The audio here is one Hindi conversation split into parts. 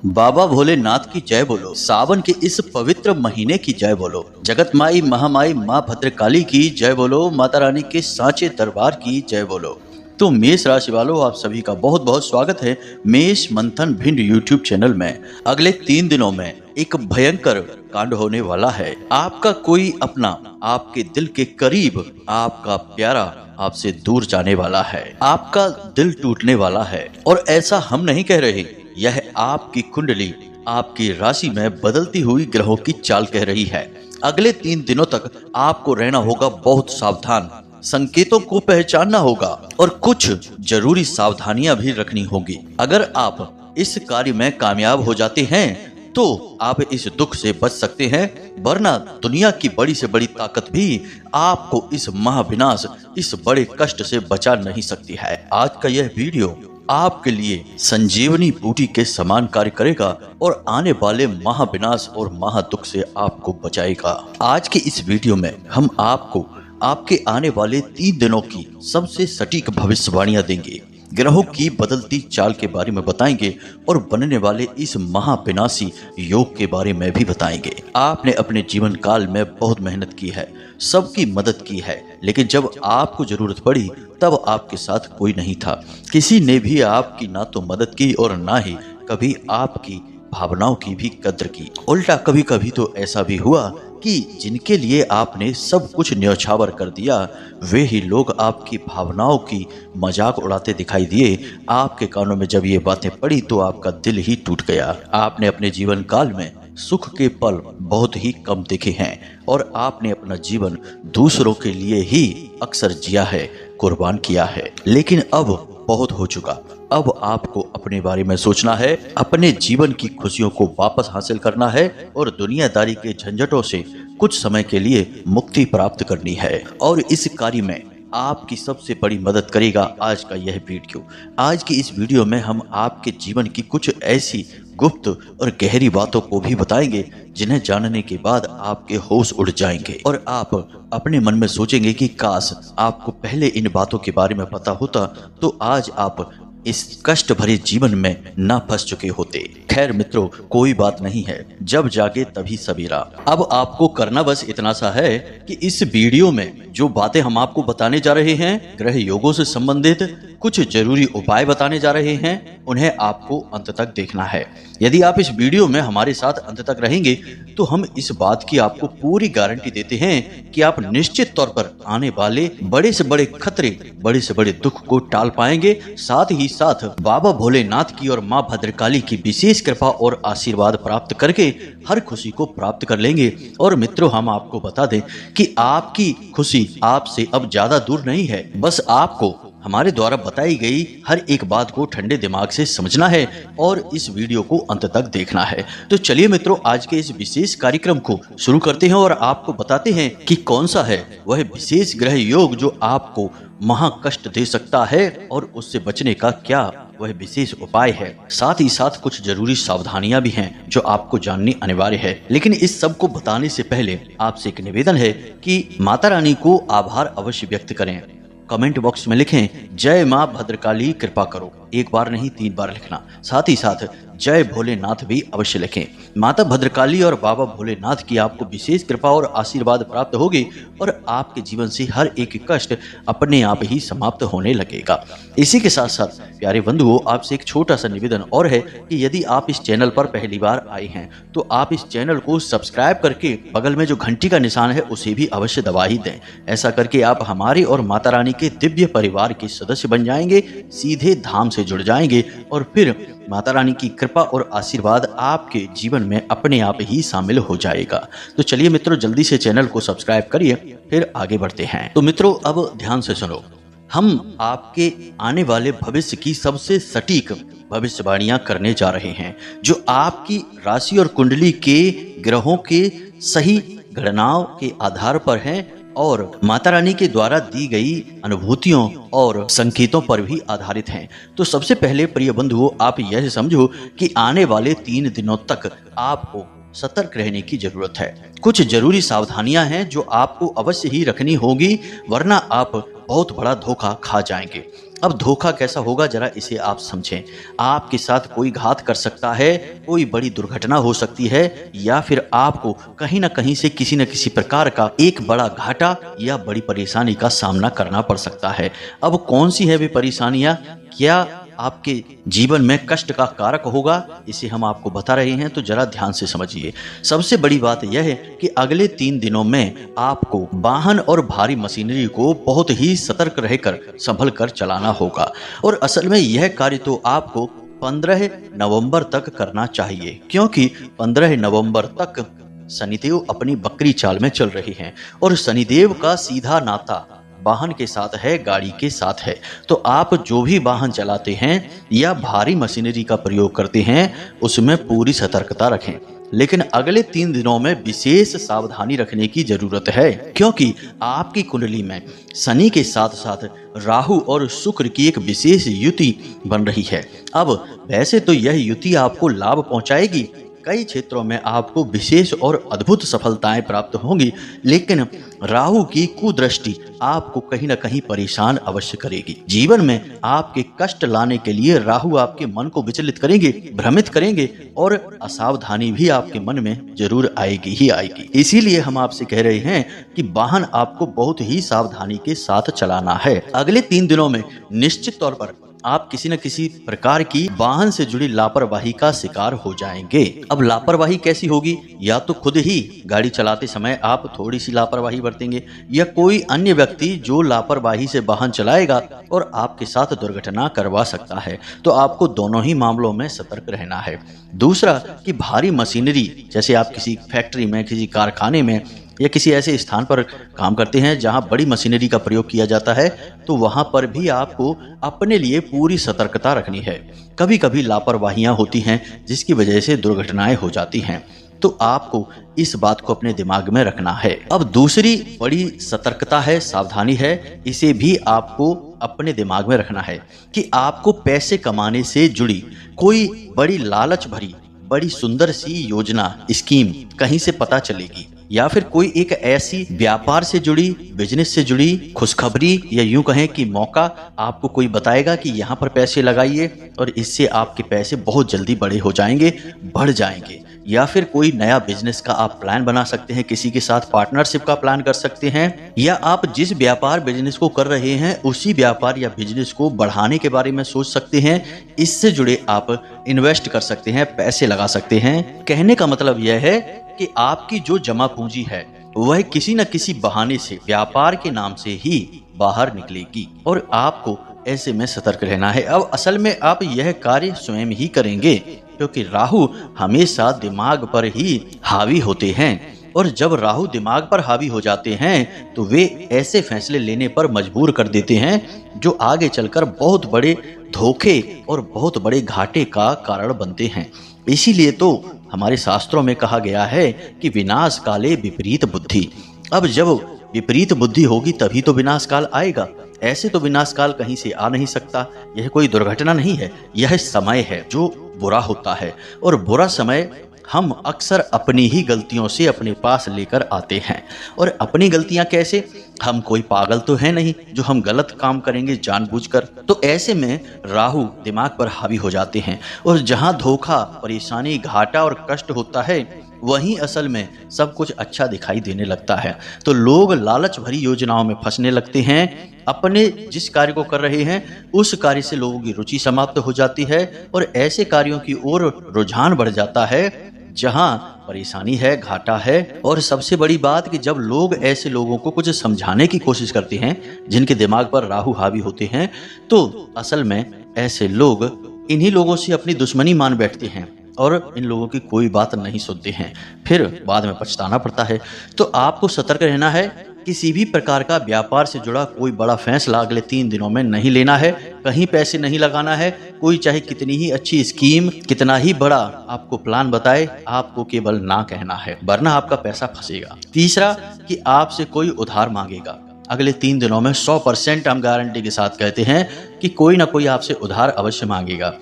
बाबा भोलेनाथ की जय बोलो। सावन के इस पवित्र महीने की जय बोलो। जगत माई महामाई माँ भद्रकाली की जय बोलो। माता रानी के सांचे दरबार की जय बोलो। तो मेष राशि वालों, आप सभी का बहुत बहुत स्वागत है मेष मंथन भिंड यूट्यूब चैनल में। अगले 3 दिनों में एक भयंकर कांड होने वाला है। आपका कोई अपना आपके दिल के करीब, आपका प्यारा आपसे दूर जाने वाला है। आपका दिल टूटने वाला है। और ऐसा हम नहीं कह रहे, यह आपकी कुंडली, आपकी राशि में बदलती हुई ग्रहों की चाल कह रही है। अगले 3 दिनों तक आपको रहना होगा बहुत सावधान, संकेतों को पहचानना होगा और कुछ जरूरी सावधानियां भी रखनी होगी। अगर आप इस कार्य में कामयाब हो जाते हैं तो आप इस दुख से बच सकते हैं, वरना दुनिया की बड़ी से बड़ी ताकत भी आपको इस महाविनाश, इस बड़े कष्ट से बचा नहीं सकती है। आज का यह वीडियो आपके लिए संजीवनी बूटी के समान कार्य करेगा और आने वाले महाविनाश और महादुख से आपको बचाएगा। आज के इस वीडियो में हम आपको आपके आने वाले 3 दिनों की सबसे सटीक भविष्यवाणियां देंगे, ग्रहों की बदलती चाल के बारे में बताएंगे और बनने वाले इस महाविनाशी योग के बारे में भी बताएंगे। आपने अपने जीवन काल में बहुत मेहनत की है, सबकी मदद की है, लेकिन जब आपको जरूरत पड़ी तब आपके साथ कोई नहीं था। किसी ने भी आपकी ना तो मदद की और ना ही कभी आपकी भावनाओं की भी कद्र की। उल्टा कभी कभी तो ऐसा भी हुआ कि जिनके लिए आपने सब कुछ न्यौछावर कर दिया, वे ही लोग आपकी भावनाओं की मजाक उड़ाते दिखाई दिए। आपके कानों में जब ये बातें पड़ी तो आपका दिल ही टूट गया। आपने अपने जीवन काल में सुख के पल बहुत ही कम देखे हैं और आपने अपना जीवन दूसरों के लिए ही अक्सर जिया है, कुर्बान किया है। लेकिन अब बहुत हो चुका। अब आपको अपने बारे में सोचना है, अपने जीवन की खुशियों को वापस हासिल करना है और दुनियादारी के झंझटों से कुछ समय के लिए मुक्ति प्राप्त करनी है। और इस कार्य में आपकी सबसे बड़ी मदद करेगा आज का यह वीडियो। आज की इस वीडियो में हम आपके जीवन की कुछ ऐसी गुप्त और गहरी बातों को भी बताएंगे जिन्हें जानने के बाद आपके होश उड़ जाएंगे और आप अपने मन में सोचेंगे कि काश आपको पहले इन बातों के बारे में पता होता तो आज आप इस कष्ट भरे जीवन में ना फंस चुके होते। खैर मित्रों, कोई बात नहीं है, जब जागे तभी सवेरा। अब आपको करना बस इतना सा है कि इस वीडियो में जो बातें हम आपको बताने जा रहे हैं, ग्रह योगों से संबंधित कुछ जरूरी उपाय बताने जा रहे हैं, उन्हें आपको अंत तक देखना है। यदि आप इस वीडियो में हमारे साथ अंत तक रहेंगे तो हम इस बात की आपको पूरी गारंटी देते हैं कि आप निश्चित तौर पर आने वाले बड़े से बड़े खतरे, बड़े से बड़े दुख को टाल पाएंगे। साथ ही साथ बाबा भोलेनाथ की और माँ भद्रकाली की विशेष कृपा और आशीर्वाद प्राप्त करके हर खुशी को प्राप्त कर लेंगे। और मित्रों, हम आपको बता दें कि आपकी खुशी आपसे अब ज्यादा दूर नहीं है। बस आपको हमारे द्वारा बताई गई हर एक बात को ठंडे दिमाग से समझना है और इस वीडियो को अंत तक देखना है। तो चलिए मित्रों, आज के इस विशेष कार्यक्रम को शुरू करते हैं और आपको बताते हैं कि कौन सा है वह विशेष ग्रह योग जो आपको महा कष्ट दे सकता है और उससे बचने का क्या वह विशेष उपाय है। साथ ही साथ कुछ जरूरी सावधानियां भी हैं जो आपको जाननी अनिवार्य है। लेकिन इस सब को बताने से पहले आपसे एक निवेदन है कि माता रानी को आभार अवश्य व्यक्त करें। कमेंट बॉक्स में लिखें जय माँ भद्रकाली कृपा करो, एक बार नहीं 3 बार लिखना। साथ ही साथ जय भोलेनाथ भी अवश्य लिखें। माता भद्रकाली और बाबा भोलेनाथ की आपको विशेष कृपा और आशीर्वाद प्राप्त होगी और आपके जीवन से हर एक कष्ट अपने आप ही समाप्त होने लगेगा। इसी के साथ साथ प्यारे बंधुओं, आपसे एक छोटा सा निवेदन और है कि यदि आप इस चैनल पर पहली बार आए हैं तो आप इस चैनल को सब्सक्राइब करके बगल में जो घंटी का निशान है उसे भी अवश्य दबा ही दें। ऐसा करके आप हमारे और माता रानी के दिव्य परिवार के सदस्य बन जाएंगे, सीधे धाम से जुड़ जाएंगे और फिर माता रानी की कृपा और आशीर्वाद आपके जीवन में अपने आप ही शामिल हो जाएगा। तो चलिए मित्रों, जल्दी से चैनल को सब्सक्राइब करिए, फिर आगे बढ़ते हैं। तो मित्रों, अब ध्यान से सुनो, हम आपके आने वाले भविष्य की सबसे सटीक भविष्यवाणियां करने जा रहे हैं जो आपकी राशि और कुंडली के ग्रहों के सही गणनाओं के आधार पर हैं और माता रानी के द्वारा दी गई अनुभूतियों और संकेतों पर भी आधारित हैं। तो सबसे पहले प्रिय बंधुओं, आप यह समझो कि आने वाले 3 दिनों तक आपको सतर्क रहने की जरूरत है। कुछ जरूरी सावधानियां हैं जो आपको अवश्य ही रखनी होगी, वरना आप बहुत बड़ा धोखा खा जाएंगे। अब धोखा कैसा होगा जरा इसे आप समझें। आपके साथ कोई घात कर सकता है, कोई बड़ी दुर्घटना हो सकती है, या फिर आपको कहीं ना कहीं से किसी न किसी प्रकार का एक बड़ा घाटा या बड़ी परेशानी का सामना करना पड़ सकता है। अब कौन सी है वे परेशानियां, क्या आपके जीवन में कष्ट का कारक होगा, इसे हम आपको बता रहे हैं, तो जरा ध्यान से समझिए। सबसे बड़ी बात यह है कि अगले 3 दिनों में आपको वाहन और भारी मशीनरी को बहुत ही सतर्क रहकर संभल कर चलाना होगा। और असल में यह कार्य तो आपको 15 नवंबर तक करना चाहिए, क्योंकि 15 नवंबर तक शनिदेव अपनी बकरी चाल में चल रही हैं और शनिदेव का सीधा नाता वाहन के साथ है, गाड़ी के साथ है। तो आप जो भी वाहन चलाते हैं या भारी मशीनरी का प्रयोग करते हैं उसमें पूरी सतर्कता रखें। लेकिन अगले 3 दिनों में विशेष सावधानी रखने की जरूरत है, क्योंकि आपकी कुंडली में शनि के साथ साथ राहु और शुक्र की एक विशेष युति बन रही है। अब वैसे तो यह युति आपको लाभ पहुंचाएगी, कई क्षेत्रों में आपको विशेष और अद्भुत सफलताएं प्राप्त होंगी, लेकिन राहु की कुदृष्टि आपको कहीं ना कहीं परेशान अवश्य करेगी। जीवन में आपके कष्ट लाने के लिए राहु आपके मन को विचलित करेंगे, भ्रमित करेंगे और असावधानी भी आपके मन में जरूर आएगी ही आएगी। इसीलिए हम आपसे कह रहे हैं कि वाहन आपको बहुत ही सावधानी के साथ चलाना है। अगले 3 दिनों में निश्चित तौर पर आप किसी न किसी प्रकार की वाहन से जुड़ी लापरवाही का शिकार हो जाएंगे। अब लापरवाही कैसी होगी, या तो खुद ही गाड़ी चलाते समय आप थोड़ी सी लापरवाही बरतेंगे, या कोई अन्य व्यक्ति जो लापरवाही से वाहन चलाएगा और आपके साथ दुर्घटना करवा सकता है। तो आपको दोनों ही मामलों में सतर्क रहना है। दूसरा कि भारी मशीनरी, जैसे आप किसी फैक्ट्री में, किसी कारखाने में या किसी ऐसे स्थान पर काम करते हैं जहां बड़ी मशीनरी का प्रयोग किया जाता है, तो वहां पर भी आपको अपने लिए पूरी सतर्कता रखनी है। कभी कभी लापरवाहियां होती हैं जिसकी वजह से दुर्घटनाएं हो जाती हैं, तो आपको इस बात को अपने दिमाग में रखना है। अब दूसरी बड़ी सतर्कता है, सावधानी है, इसे भी आपको अपने दिमाग में रखना है कि आपको पैसे कमाने से जुड़ी कोई बड़ी लालच भरी बड़ी सुंदर सी योजना, स्कीम कहीं से पता चलेगी, या फिर कोई एक ऐसी व्यापार से जुड़ी, बिजनेस से जुड़ी खुशखबरी, या यूं कहें कि मौका आपको कोई बताएगा कि यहाँ पर पैसे लगाइए और इससे आपके पैसे बहुत जल्दी बड़े हो जाएंगे, बढ़ जाएंगे। या फिर कोई नया बिजनेस का आप प्लान बना सकते हैं, किसी के साथ पार्टनरशिप का प्लान कर सकते हैं, या आप जिस व्यापार बिजनेस को कर रहे हैं उसी व्यापार या बिजनेस को बढ़ाने के बारे में सोच सकते हैं। इससे जुड़े आप इन्वेस्ट कर सकते हैं, पैसे लगा सकते हैं। कहने का मतलब यह है कि आपकी जो जमा पूंजी है वह किसी न किसी बहाने से व्यापार के नाम से ही बाहर निकलेगी, और आपको ऐसे में सतर्क रहना है। अब असल में आप यह कार्य स्वयं ही करेंगे, क्योंकि राहु हमेशा दिमाग पर ही हावी होते हैं, और जब राहु दिमाग पर हावी हो जाते हैं तो वे ऐसे फैसले लेने पर मजबूर कर देते हैं जो आगे चलकर बहुत बड़े धोखे और बहुत बड़े घाटे का कारण बनते हैं। इसीलिए तो हमारे शास्त्रों में कहा गया है कि विनाश काले विपरीत बुद्धि। अब जब विपरीत बुद्धि होगी तभी तो विनाश काल आएगा। ऐसे तो विनाश काल कहीं से आ नहीं सकता। यह कोई दुर्घटना नहीं है, यह समय है जो बुरा होता है, और बुरा समय हम अक्सर अपनी ही गलतियों से अपने पास लेकर आते हैं। और अपनी गलतियां कैसे? हम कोई पागल तो है नहीं जो हम गलत काम करेंगे जानबूझकर। तो ऐसे में राहु दिमाग पर हावी हो जाते हैं, और जहां धोखा, परेशानी, घाटा और कष्ट होता है वहीं असल में सब कुछ अच्छा दिखाई देने लगता है। तो लोग लालच भरी योजनाओं में फंसने लगते हैं। अपने जिस कार्य को कर रहे हैं उस कार्य से लोगों की रुचि समाप्त हो जाती है, और ऐसे कार्यों की ओर रुझान बढ़ जाता है जहां परेशानी है, घाटा है। और सबसे बड़ी बात कि जब लोग ऐसे लोगों को कुछ समझाने की कोशिश करते हैं जिनके दिमाग पर राहु हावी होते हैं, तो असल में ऐसे लोग इन्हीं लोगों से अपनी दुश्मनी मान बैठते हैं और इन लोगों की कोई बात नहीं सुनते हैं, फिर बाद में पछताना पड़ता है। तो आपको सतर्क रहना है। किसी भी प्रकार का व्यापार से जुड़ा कोई बड़ा फैसला अगले 3 दिनों में नहीं लेना है, कहीं पैसे नहीं लगाना है। कोई चाहे कितनी ही अच्छी स्कीम, कितना ही बड़ा आपको प्लान बताए, आपको केवल ना कहना है, वरना आपका पैसा फंसेगा। तीसरा कि आपसे कोई उधार मांगेगा। अगले 3 दिनों में 100% हम गारंटी के साथ कहते हैं कि कोई ना कोई आपसे उधार अवश्य मांगेगा।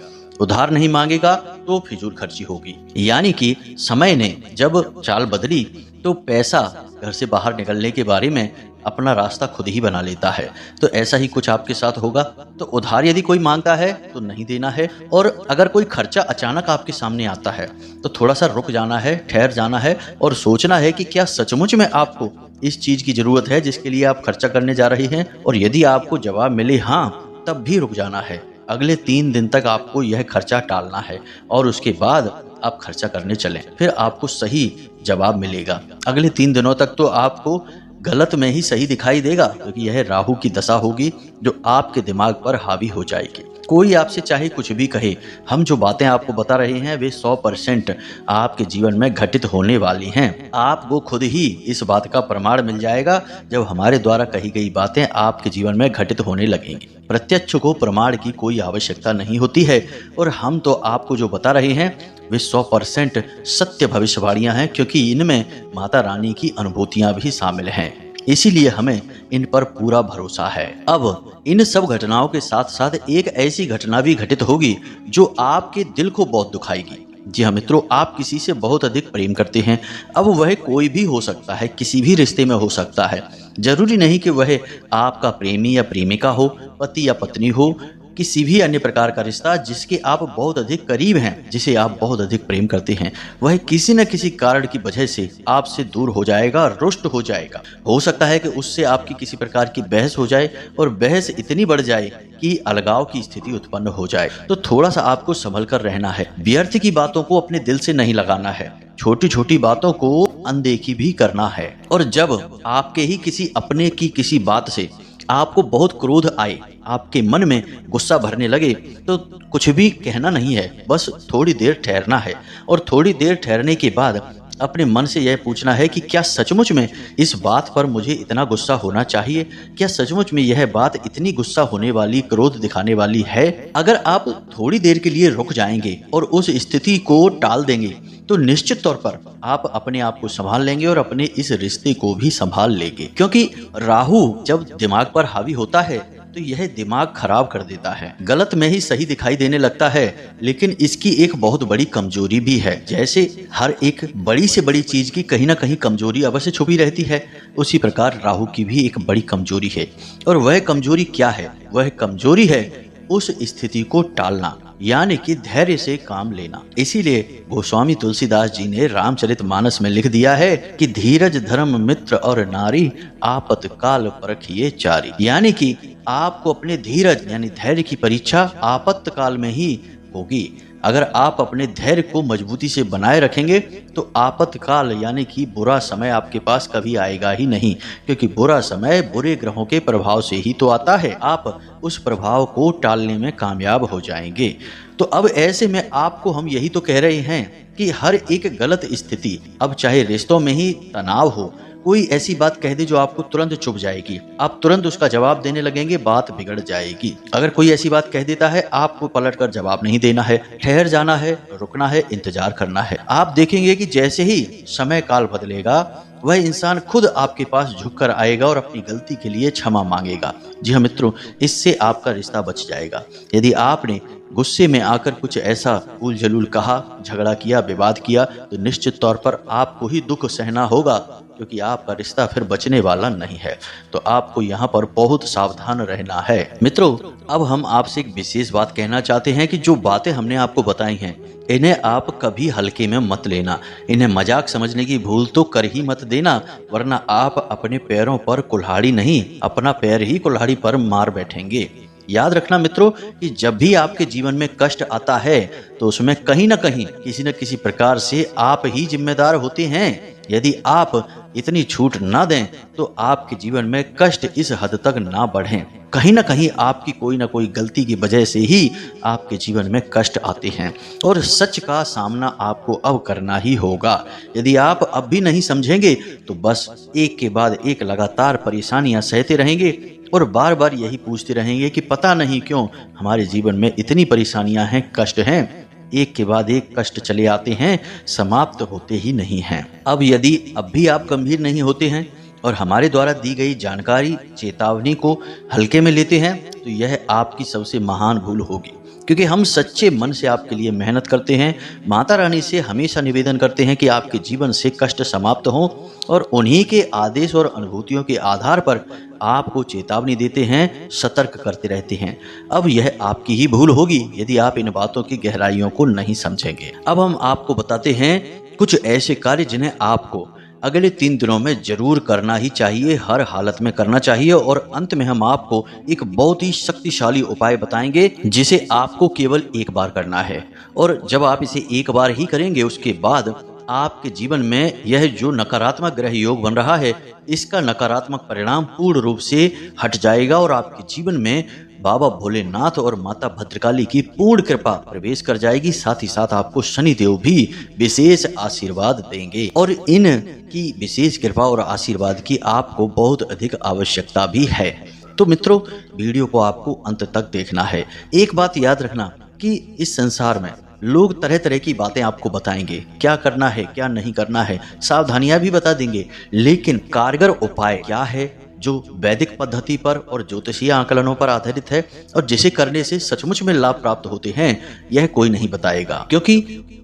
उधार नहीं मांगेगा तो फिजूल खर्ची होगी। यानी कि समय ने जब चाल बदली तो पैसा घर से बाहर निकलने के बारे में अपना रास्ता खुद ही बना लेता है। तो ऐसा ही कुछ आपके साथ होगा। तो उधार यदि कोई मांगता है तो नहीं देना है, और अगर कोई खर्चा अचानक आपके सामने आता है तो थोड़ा सा रुक जाना है, ठहर जाना है और सोचना है कि क्या सचमुच में आपको इस चीज की जरूरत है जिसके लिए आप खर्चा करने जा रहे हैं। और यदि आपको जवाब मिले हाँ, तब भी रुक जाना है। अगले 3 दिन तक आपको यह खर्चा टालना है और उसके बाद आप खर्चा करने चलें, फिर आपको सही जवाब मिलेगा। अगले 3 दिनों तक तो आपको गलत में ही सही दिखाई देगा, क्योंकि यह राहु की दशा होगी जो आपके दिमाग पर हावी हो जाएगी। कोई आपसे चाहे कुछ भी कहे, हम जो बातें आपको बता रहे हैं वे 100% आपके जीवन में घटित होने वाली हैं। आपको खुद ही इस बात का प्रमाण मिल जाएगा जब हमारे द्वारा कही गई बातें आपके जीवन में घटित होने लगेंगी। प्रत्यक्ष को प्रमाण की कोई आवश्यकता नहीं होती है, और हम तो आपको जो बता रहे हैं वे 100% सत्य भविष्यवाणियां हैं, क्योंकि इनमें माता रानी की अनुभूतियां भी शामिल हैं। इसीलिए हमें इन पर पूरा भरोसा है। अब इन सब घटनाओं के साथ साथ एक ऐसी घटना भी घटित होगी जो आपके दिल को बहुत दुखाएगी। जी हाँ मित्रों, आप किसी से बहुत अधिक प्रेम करते हैं। अब वह कोई भी हो सकता है, किसी भी रिश्ते में हो सकता है। जरूरी नहीं कि वह आपका प्रेमी या प्रेमिका हो, पति या पत्नी हो, किसी भी अन्य प्रकार का रिश्ता जिसके आप बहुत अधिक करीब हैं, जिसे आप बहुत अधिक प्रेम करते हैं, वह किसी न किसी कारण की वजह से आपसे दूर हो जाएगा, रुष्ट हो जाएगा। हो सकता है कि उससे आपकी किसी प्रकार की बहस हो जाए, और बहस इतनी बढ़ जाए कि अलगाव की स्थिति उत्पन्न हो जाए। तो थोड़ा सा आपको संभल कर रहना है। व्यर्थ की बातों को अपने दिल से नहीं लगाना है, छोटी छोटी बातों को अनदेखी भी करना है। और जब आपके ही किसी अपने की किसी बात से आपको बहुत क्रोध आए, आपके मन में गुस्सा भरने लगे, तो कुछ भी कहना नहीं है, बस थोड़ी देर ठहरना है। और थोड़ी देर ठहरने के बाद अपने मन से यह पूछना है कि क्या सचमुच में इस बात पर मुझे इतना गुस्सा होना चाहिए? क्या सचमुच में यह बात इतनी गुस्सा होने वाली, क्रोध दिखाने वाली है? अगर आप थोड़ी देर के लिए रुक जाएंगे और उस स्थिति को टाल देंगे तो निश्चित तौर पर आप अपने आप को संभाल लेंगे और अपने इस रिश्ते को भी संभाल लेंगे। क्योंकि राहु जब दिमाग पर हावी होता है तो यह दिमाग खराब कर देता है, गलत में ही सही दिखाई देने लगता है। लेकिन इसकी एक बहुत बड़ी कमजोरी भी है। जैसे हर एक बड़ी से बड़ी चीज की कहीं ना कहीं कमजोरी अवश्य छुपी रहती है, उसी प्रकार राहु की भी एक बड़ी कमजोरी है। और वह कमजोरी क्या है? वह कमजोरी है उस स्थिति को टालना, यानी कि धैर्य से काम लेना। इसीलिए गोस्वामी तुलसीदास जी ने रामचरितमानस में लिख दिया है कि धीरज धर्म मित्र और नारी, आपत्काल परखिए चारी। यानी कि आपको अपने धीरज यानी धैर्य की परीक्षा आपत्काल में ही होगी। अगर आप अपने धैर्य को मजबूती से बनाए रखेंगे तो आपत्काल यानी कि बुरा समय आपके पास कभी आएगा ही नहीं, क्योंकि बुरा समय बुरे ग्रहों के प्रभाव से ही तो आता है। आप उस प्रभाव को टालने में कामयाब हो जाएंगे। तो अब ऐसे में आपको हम यही तो कह रहे हैं कि हर एक गलत स्थिति, अब चाहे रिश्तों में ही तनाव हो, कोई ऐसी बात कह दे जो आपको तुरंत चुभ जाएगी, आप तुरंत उसका जवाब देने लगेंगे, बात बिगड़ जाएगी। अगर कोई ऐसी बात कह देता है, आपको पलटकर जवाब नहीं देना है, ठहर जाना है, रुकना है, इंतजार करना है। आप देखेंगे कि जैसे ही समय काल बदलेगा, वह इंसान खुद आपके पास झुककर आएगा और अपनी गलती के लिए क्षमा मांगेगा। जी हाँ मित्रों, इससे आपका रिश्ता बच जाएगा। यदि आपने गुस्से में आकर कुछ ऐसा उल जलूल कहा, झगड़ा किया, विवाद किया, तो निश्चित तौर पर आपको ही दुख सहना होगा, क्योंकि आपका रिश्ता फिर बचने वाला नहीं है। तो आपको यहाँ पर बहुत सावधान रहना है। मित्रों, अब हम आपसे एक विशेष बात कहना चाहते हैं कि जो बातें हमने आपको बताई हैं, इन्हें आप कभी हल्के में मत लेना। इन्हें मजाक समझने की भूल तो कर ही मत देना, वरना आप अपने पैरों पर कुल्हाड़ी नहीं, अपना पैर ही कुल्हाड़ी पर मार बैठेंगे। याद रखना मित्रों कि जब भी आपके जीवन में कष्ट आता है तो उसमें कहीं ना कहीं किसी न किसी प्रकार से आप ही जिम्मेदार होते हैं। यदि आप इतनी छूट ना दें तो आपके जीवन में कष्ट इस हद तक ना बढ़ें। कहीं ना कहीं आपकी कोई ना कोई गलती की वजह से ही आपके जीवन में कष्ट आते हैं, और सच का सामना आपको अब करना ही होगा। यदि आप अब भी नहीं समझेंगे तो बस एक के बाद एक लगातार परेशानियां सहते रहेंगे और बार बार यही पूछते रहेंगे कि पता नहीं क्यों हमारे जीवन में इतनी परेशानियां हैं, कष्ट हैं। एक के बाद एक कष्ट चले आते हैं, समाप्त होते ही नहीं हैं। अब यदि अब भी आप गंभीर नहीं होते हैं और हमारे द्वारा दी गई जानकारी, चेतावनी को हल्के में लेते हैं, तो यह आपकी सबसे महान भूल होगी। क्योंकि हम सच्चे मन से आपके लिए मेहनत करते हैं। माता रानी से हमेशा निवेदन करते हैं कि आपके जीवन से कष्ट समाप्त हों और उन्हीं के आदेश और अनुभूतियों के आधार पर आपको चेतावनी देते हैं, सतर्क करते रहते हैं। अब यह आपकी ही भूल होगी यदि आप इन बातों की गहराइयों को नहीं समझेंगे। अब हम आपको बताते हैं कुछ ऐसे कार्य जिन्हें आपको अगले 3 दिनों में जरूर करना ही चाहिए, हर हालत में करना चाहिए। और अंत में हम आपको एक बहुत ही शक्तिशाली उपाय बताएंगे जिसे आपको केवल एक बार करना है। और जब आप इसे एक बार ही करेंगे उसके बाद आपके जीवन में यह जो नकारात्मक ग्रह योग बन रहा है इसका नकारात्मक परिणाम पूर्ण रूप से हट जाएगा और आपके जीवन में बाबा भोलेनाथ और माता भद्रकाली की पूर्ण कृपा प्रवेश कर जाएगी। साथ ही साथ आपको शनिदेव भी विशेष आशीर्वाद देंगे और इन की विशेष कृपा और आशीर्वाद की आपको बहुत अधिक आवश्यकता भी है। तो मित्रों, वीडियो को आपको अंत तक देखना है। एक बात याद रखना कि इस संसार में लोग तरह तरह की बातें आपको बताएंगे, क्या करना है क्या नहीं करना है, सावधानियां भी बता देंगे, लेकिन कारगर उपाय क्या है जो वैदिक पद्धति पर और ज्योतिषीय आकलनों पर आधारित है और जिसे करने से सचमुच में लाभ प्राप्त होते हैं, यह कोई नहीं बताएगा। क्योंकि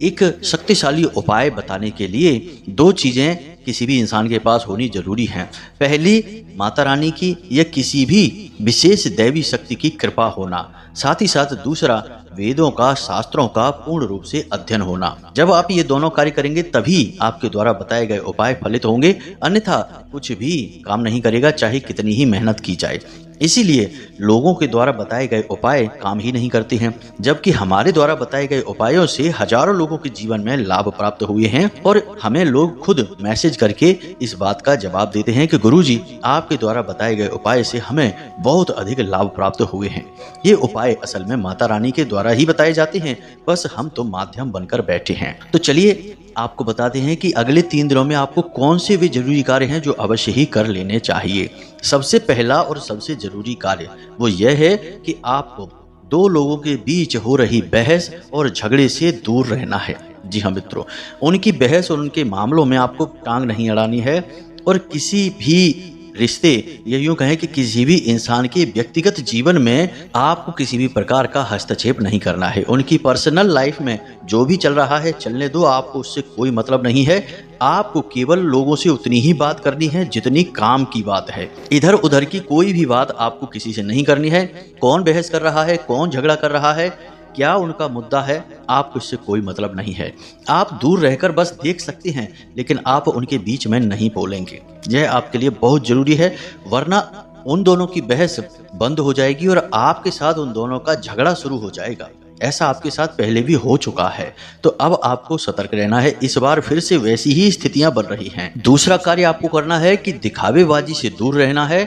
एक शक्तिशाली उपाय बताने के लिए 2 चीजें किसी भी इंसान के पास होनी जरूरी है। पहली, माता रानी की या किसी भी विशेष दैवी शक्ति की कृपा होना। साथ ही साथ दूसरा, वेदों का, शास्त्रों का पूर्ण रूप से अध्ययन होना। जब आप ये दोनों कार्य करेंगे तभी आपके द्वारा बताए गए उपाय फलित होंगे, अन्यथा कुछ भी काम नहीं करेगा, चाहे कितनी ही मेहनत की जाए। इसीलिए लोगों के द्वारा बताए गए उपाय काम ही नहीं करते हैं, जबकि हमारे द्वारा बताए गए उपायों से हजारों लोगों के जीवन में लाभ प्राप्त हुए हैं। और हमें लोग खुद मैसेज करके इस बात का जवाब देते हैं कि गुरुजी, आपके द्वारा बताए गए उपाय से हमें बहुत अधिक लाभ प्राप्त हुए हैं। ये उपाय असल में माता रानी के द्वारा ही बताए जाते हैं, बस हम तो माध्यम बनकर बैठे हैं। तो चलिए आपको बताते हैं कि अगले 3 दिनों में आपको कौन से वे जरूरी कार्य हैं जो अवश्य ही कर लेने चाहिए। सबसे पहला और सबसे जरूरी कार्य वो यह है कि आपको 2 लोगों के बीच हो रही बहस और झगड़े से दूर रहना है। जी हाँ मित्रों, उनकी बहस और उनके मामलों में आपको टांग नहीं अड़ानी है और किसी भी रिश्ते, या यूं कहें कि किसी भी इंसान के व्यक्तिगत जीवन में आपको किसी भी प्रकार का हस्तक्षेप नहीं करना है। उनकी पर्सनल लाइफ में जो भी चल रहा है चलने दो, आपको उससे कोई मतलब नहीं है। आपको केवल लोगों से उतनी ही बात करनी है जितनी काम की बात है। इधर उधर की कोई भी बात आपको किसी से नहीं करनी है। कौन बहस कर रहा है, कौन झगड़ा कर रहा है, क्या उनका मुद्दा है, आपको इससे कोई मतलब नहीं है। आप दूर रहकर बस देख सकते हैं, लेकिन आप उनके बीच में नहीं बोलेंगे। यह आपके लिए बहुत जरूरी है, वरना उन दोनों की बहस बंद हो जाएगी और आपके साथ उन दोनों का झगड़ा शुरू हो जाएगा। ऐसा आपके साथ पहले भी हो चुका है। तो अब आपको सतर्क रहना है, इस बार फिर से वैसी ही स्थितियां बन रही हैं। दूसरा कार्य आपको करना है कि दिखावेबाजी से दूर रहना है,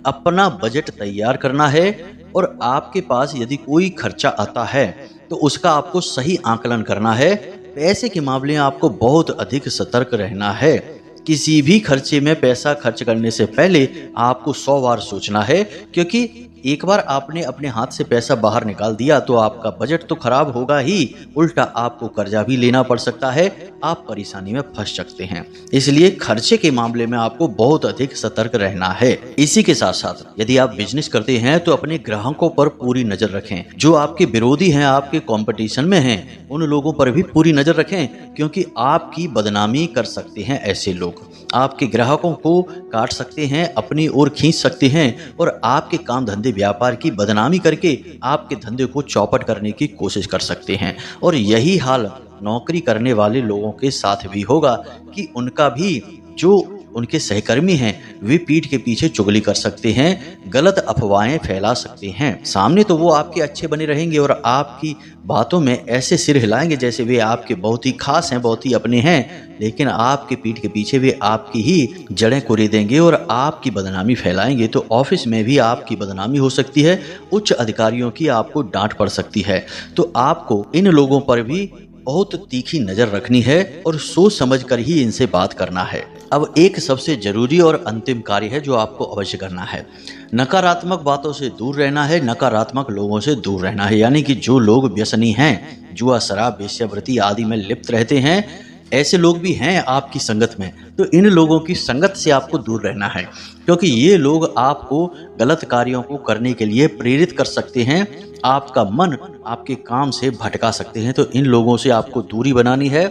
अपना बजट तैयार करना है और आपके पास यदि कोई खर्चा आता है तो उसका आपको सही आकलन करना है। पैसे के मामले में आपको बहुत अधिक सतर्क रहना है। किसी भी खर्चे में पैसा खर्च करने से पहले आपको 100 बार सोचना है, क्योंकि एक बार आपने अपने हाथ से पैसा बाहर निकाल दिया तो आपका बजट तो खराब होगा ही, उल्टा आपको कर्जा भी लेना पड़ सकता है, आप परेशानी में फंस सकते हैं। इसलिए खर्चे के मामले में आपको बहुत अधिक सतर्क रहना है। इसी के साथ साथ यदि आप बिजनेस करते हैं तो अपने ग्राहकों पर पूरी नजर रखें। जो आपके विरोधी हैं, आपके कंपटीशन में हैं, उन लोगों पर भी पूरी नजर रखें, क्योंकि आपकी बदनामी कर सकते हैं ऐसे लोग। आपके ग्राहकों को काट सकते हैं, अपनी ओर खींच सकते हैं और आपके काम धंधे व्यापार की बदनामी करके आपके धंधे को चौपट करने की कोशिश कर सकते हैं। और यही हाल नौकरी करने वाले लोगों के साथ भी होगा कि उनका भी जो उनके सहकर्मी हैं वे पीठ के पीछे चुगली कर सकते हैं, गलत अफवाहें फैला सकते हैं। सामने तो वो आपके अच्छे बने रहेंगे और आपकी बातों में ऐसे सिर हिलाएंगे जैसे वे आपके बहुत ही खास हैं, बहुत ही अपने हैं, लेकिन आपके पीठ के पीछे वे आपकी ही जड़ें कुरेदेंगे और आपकी बदनामी फैलाएंगे। तो ऑफिस में भी आपकी बदनामी हो सकती है, उच्च अधिकारियों की आपको डांट पड़ सकती है। तो आपको इन लोगों पर भी बहुत तीखी नजर रखनी है और सोच समझकर ही इनसे बात करना है। अब एक सबसे जरूरी और अंतिम कार्य है जो आपको अवश्य करना है। नकारात्मक बातों से दूर रहना है, नकारात्मक लोगों से दूर रहना है। यानी कि जो लोग व्यसनी हैं, जुआ, शराब, वेश्यावृत्ति आदि में लिप्त रहते हैं, ऐसे लोग भी हैं आपकी संगत में, तो इन लोगों की संगत से आपको दूर रहना है, क्योंकि ये लोग आपको गलत कार्यों को करने के लिए प्रेरित कर सकते हैं, आपका मन आपके काम से भटका सकते हैं। तो इन लोगों से आपको दूरी बनानी है।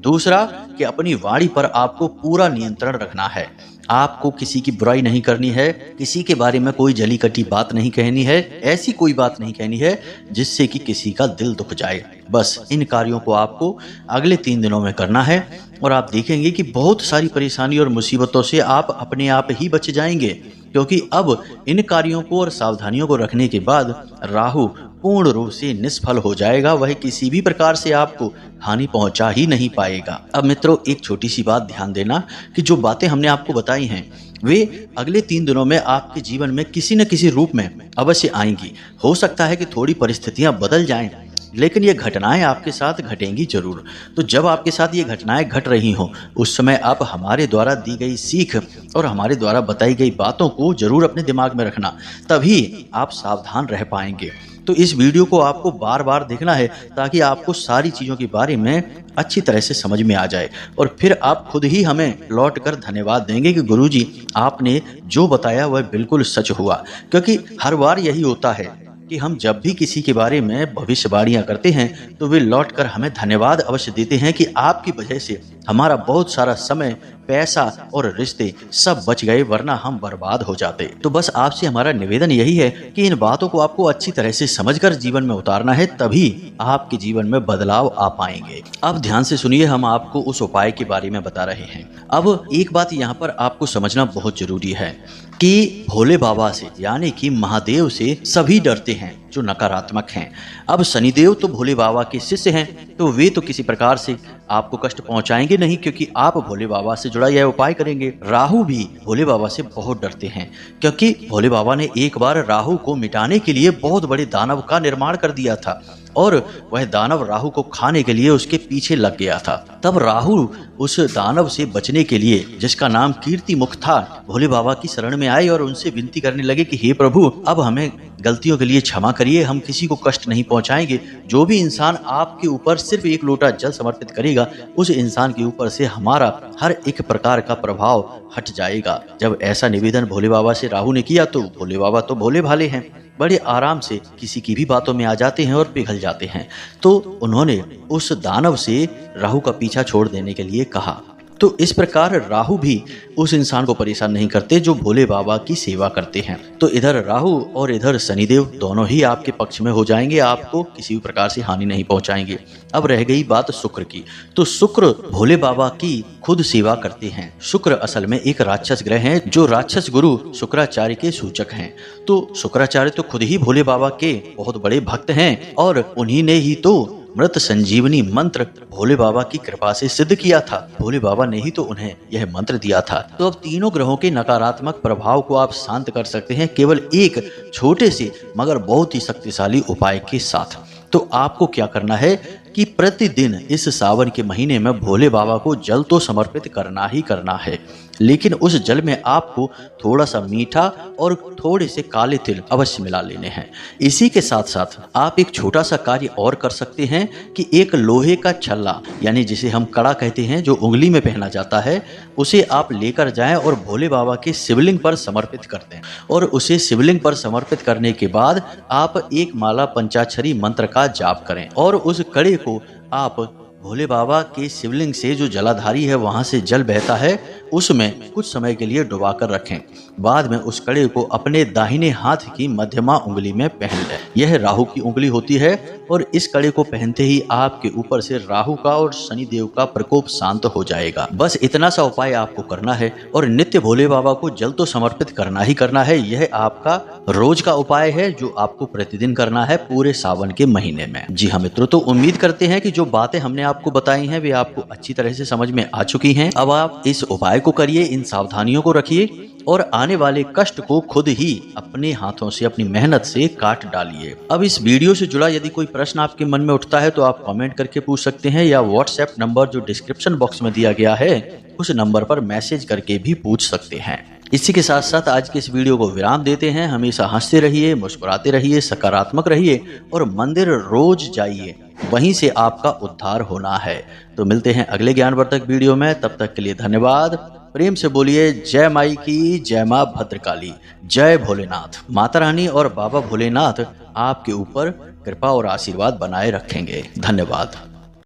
दूसरा कि अपनी वाणी पर आपको पूरा नियंत्रण रखना है। आपको किसी की बुराई नहीं करनी है, किसी के बारे में कोई जली कटी बात नहीं कहनी है, ऐसी कोई बात नहीं कहनी है जिससे कि किसी का दिल दुख जाए। बस इन कार्यों को आपको अगले 3 दिनों में करना है और आप देखेंगे कि बहुत सारी परेशानी और मुसीबतों से आप अपने आप ही बच जाएंगे, क्योंकि अब इन कार्यों को और सावधानियों को रखने के बाद राहु पूर्ण रूप से निष्फल हो जाएगा। वह किसी भी प्रकार से आपको हानि पहुंचा ही नहीं पाएगा। अब मित्रों, एक छोटी सी बात ध्यान देना कि जो बातें हमने आपको बताई हैं वे अगले 3 दिनों में आपके जीवन में किसी न किसी रूप में अवश्य आएंगी। हो सकता है कि थोड़ी परिस्थितियां बदल जाएं, लेकिन ये घटनाएं आपके साथ घटेंगी जरूर। तो जब आपके साथ ये घटनाएं घट रही हों, उस समय आप हमारे द्वारा दी गई सीख और हमारे द्वारा बताई गई बातों को जरूर अपने दिमाग में रखना, तभी आप सावधान रह पाएंगे। तो इस वीडियो को आपको बार बार देखना है ताकि आपको सारी चीज़ों के बारे में अच्छी तरह से समझ में आ जाए, और फिर आप खुद ही हमें लौट कर धन्यवाद देंगे कि गुरुजी आपने जो बताया वह बिल्कुल सच हुआ। क्योंकि हर बार यही होता है कि हम जब भी किसी के बारे में भविष्यवाणियां करते हैं तो वे लौट कर हमें धन्यवाद अवश्य देते हैं कि आपकी वजह से हमारा बहुत सारा समय, पैसा और रिश्ते सब बच गए, वरना हम बर्बाद हो जाते। तो बस आपसे हमारा निवेदन यही है कि इन बातों को आपको अच्छी तरह से समझकर जीवन में उतारना है, तभी आपके जीवन में बदलाव आ पाएंगे। अब ध्यान से सुनिए, हम आपको उस उपाय के बारे में बता रहे हैं। अब एक बात यहाँ पर आपको समझना बहुत जरूरी है कि भोले बाबा से यानी कि महादेव से सभी डरते हैं जो नकारात्मक हैं। अब शनिदेव तो भोले बाबा के शिष्य हैं, तो वे तो किसी प्रकार से आपको कष्ट पहुंचाएंगे नहीं, क्योंकि आप भोले बाबा से जुड़ा यह उपाय करेंगे। राहु भी भोले बाबा से बहुत डरते हैं, क्योंकि भोले बाबा ने एक बार राहु को मिटाने के लिए बहुत बड़े दानव का निर्माण कर दिया था, और वह दानव राहु को खाने के लिए उसके पीछे लग गया था। तब राहु उस दानव से बचने के लिए, जिसका नाम कीर्ति मुख था, भोले बाबा की शरण में आए और उनसे विनती करने लगे कि हे प्रभु, अब हमें गलतियों के लिए क्षमा करिए, हम किसी को कष्ट नहीं पहुंचाएंगे। जो भी इंसान आपके ऊपर सिर्फ एक लोटा जल समर्पित करेगा, उस इंसान के ऊपर से हमारा हर एक प्रकार का प्रभाव हट जाएगा। जब ऐसा निवेदन भोले बाबा से राहु ने किया तो भोले बाबा तो भोले भाले हैं, बड़े आराम से किसी की भी बातों में आ जाते हैं और पिघल जाते हैं। तो उन्होंने उस दानव से राहु का पीछा छोड़ देने के लिए कहा। तो इस प्रकार राहु भी उस इंसान को परेशान नहीं करते जो भोले बाबा की सेवा करते हैं। तो इधर राहु और इधर शनिदेव दोनों ही आपके पक्ष में हो जाएंगे, आपको किसी भी प्रकार से हानि नहीं पहुंचाएंगे। अब रह गई बात शुक्र की। तो शुक्र भोले बाबा की खुद सेवा करते हैं। शुक्र असल में एक राक्षस ग्रह है जो राक्षस गुरु शुक्राचार्य के सूचक हैं। तो शुक्राचार्य तो खुद ही भोले बाबा के बहुत बड़े भक्त हैं, और उन्हीं ने ही तो मृत संजीवनी मंत्र भोले बाबा की कृपा से सिद्ध किया था। भोले बाबा ने ही तो उन्हें यह मंत्र दिया था। तो अब तीनों ग्रहों के नकारात्मक प्रभाव को आप शांत कर सकते हैं केवल एक छोटे से मगर बहुत ही शक्तिशाली उपाय के साथ। तो आपको क्या करना है कि प्रतिदिन इस सावन के महीने में भोले बाबा को जल तो समर्पित करना ही करना है, लेकिन उस जल में आपको थोड़ा सा मीठा और थोड़े से काले तिल अवश्य मिला लेने हैं। इसी के साथ साथ आप एक छोटा सा कार्य और कर सकते हैं कि एक लोहे का छल्ला, यानी जिसे हम कड़ा कहते हैं, जो उंगली में पहना जाता है, उसे आप लेकर जाएं और भोले बाबा के शिवलिंग पर समर्पित कर दें। और उसे शिवलिंग पर समर्पित करने के बाद आप एक माला पंचाक्षरी मंत्र का जाप करें, और उस कड़े को आप भोले बाबा के शिवलिंग से जो जलाधारी है वहां से जल बहता है उसमें कुछ समय के लिए डुबा कर रखें। बाद में उस कड़े को अपने दाहिने हाथ की मध्यमा उंगली में पहन लें। यह राहु की उंगली होती है, और इस कड़े को पहनते ही आपके ऊपर से राहु का और शनिदेव का प्रकोप शांत हो जाएगा। बस इतना सा उपाय आपको करना है, और नित्य भोले बाबा को जल तो समर्पित करना ही करना है। यह आपका रोज का उपाय है जो आपको प्रतिदिन करना है पूरे सावन के महीने में। जी हाँ मित्रों, तो उम्मीद करते हैं कि जो बातें हमने आपको बताई हैं वे आपको अच्छी तरह से समझ में आ चुकी हैं। अब आप इस उपाय को करिए, इन सावधानियों को रखिए, और आने वाले कष्ट को खुद ही अपने हाथों से, अपनी मेहनत से काट डालिए। अब इस वीडियो से जुड़ा यदि कोई प्रश्न आपके मन में उठता है तो आप कमेंट करके पूछ सकते हैं, या व्हाट्सएप नंबर जो डिस्क्रिप्शन बॉक्स में दिया गया है उस नंबर पर मैसेज करके भी पूछ सकते हैं। इसी के साथ साथ आज के इस वीडियो को विराम देते हैं। हमेशा हंसते रहिए, मुस्कुराते रहिए, सकारात्मक रहिए, और मंदिर रोज जाइए। वहीं से आपका उद्धार होना है। तो मिलते हैं अगले ज्ञानवर्धक वीडियो में, तब तक के लिए धन्यवाद। प्रेम से बोलिए जय माई की, जय माँ भद्रकाली, जय भोलेनाथ। माता रानी और बाबा भोलेनाथ आपके ऊपर कृपा और आशीर्वाद बनाए रखेंगे। धन्यवाद।